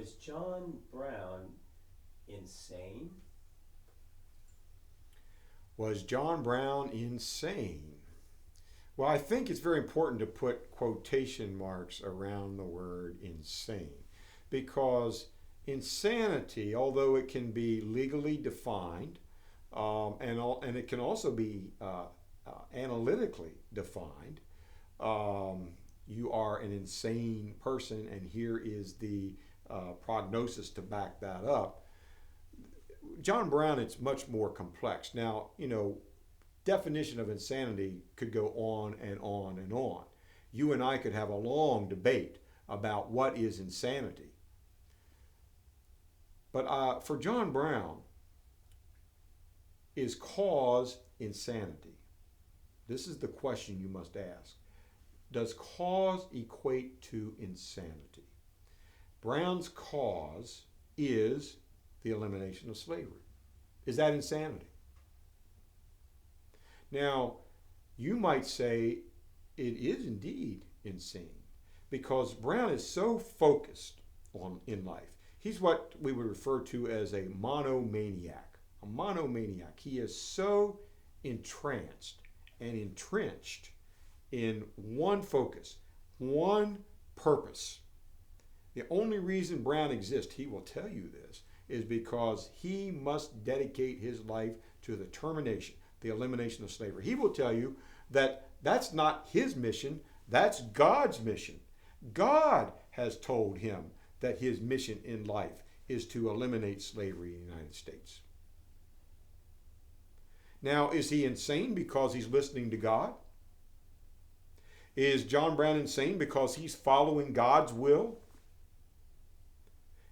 Was John Brown insane? Was John Brown insane? Well, I think it's very important to put quotation marks around the word insane, because insanity, although it can be legally defined, and it can also be analytically defined, you are an insane person, and here is the prognosis to back that up. John Brown, it's much more complex. Now, definition of insanity could go on and on and on. You and I could have a long debate about what is insanity. But for John Brown, is cause insanity? This is the question you must ask. Does cause equate to insanity? Brown's cause is the elimination of slavery. Is that insanity? Now, you might say it is indeed insane, because Brown is so focused in life. He's what we would refer to as a monomaniac. A monomaniac. He is so entranced and entrenched in one focus, one purpose. The only reason Brown exists, he will tell you this, is because he must dedicate his life to the termination, the elimination of slavery. He will tell you that that's not his mission, that's God's mission. God has told him that his mission in life is to eliminate slavery in the United States. Now, is he insane because he's listening to God? Is John Brown insane because he's following God's will?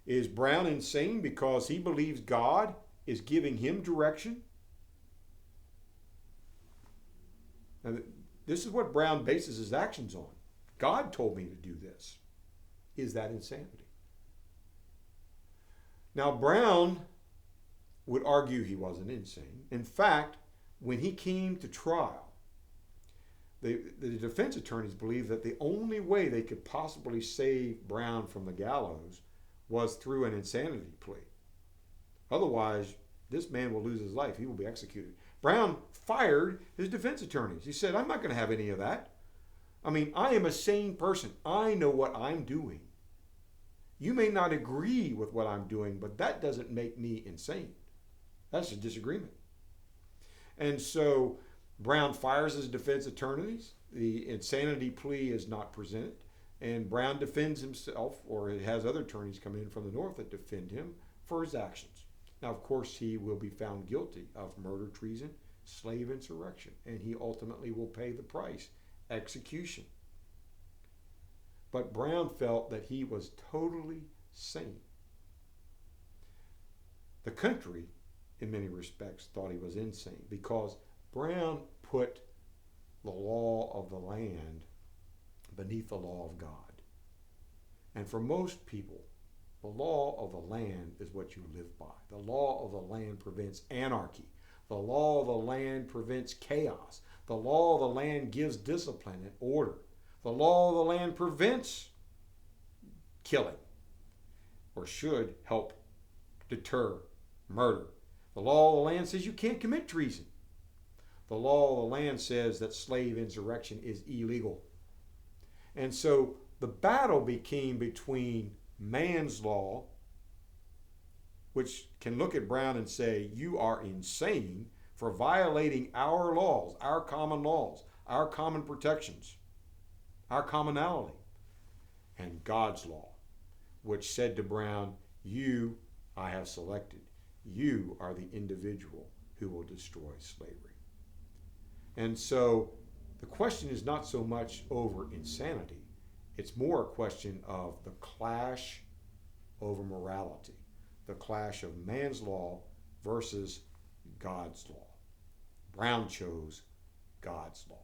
Is Brown insane because he believes God is giving him direction? Now, this is what Brown bases his actions on. God told me to do this. Is that insanity? Now, Brown would argue he wasn't insane. In fact, when he came to trial, the defense attorneys believed that the only way they could possibly save Brown from the gallows was through an insanity plea. Otherwise, this man will lose his life. He will be executed. Brown fired his defense attorneys. He said, I'm not going to have any of that. I mean, I am a sane person. I know what I'm doing. You may not agree with what I'm doing, but that doesn't make me insane. That's a disagreement. And so Brown fires his defense attorneys. The insanity plea is not presented. And Brown defends himself, or it has other attorneys come in from the north that defend him for his actions. Now, of course, he will be found guilty of murder, treason, slave insurrection, and he ultimately will pay the price, execution. But Brown felt that he was totally sane. The country, in many respects, thought he was insane because Brown put the law of the land beneath the law of God. And for most people, the law of the land is what you live by. The law of the land prevents anarchy. The law of the land prevents chaos. The law of the land gives discipline and order. The law of the land prevents killing, or should help deter murder. The law of the land says you can't commit treason. The law of the land says that slave insurrection is illegal. And so the battle became between man's law, which can look at Brown and say, you are insane for violating our laws, our common protections, our commonality, and God's law, which said to Brown, you I have selected. You are the individual who will destroy slavery. And so the question is not so much over insanity. It's more a question of the clash over morality, the clash of man's law versus God's law. Brown chose God's law.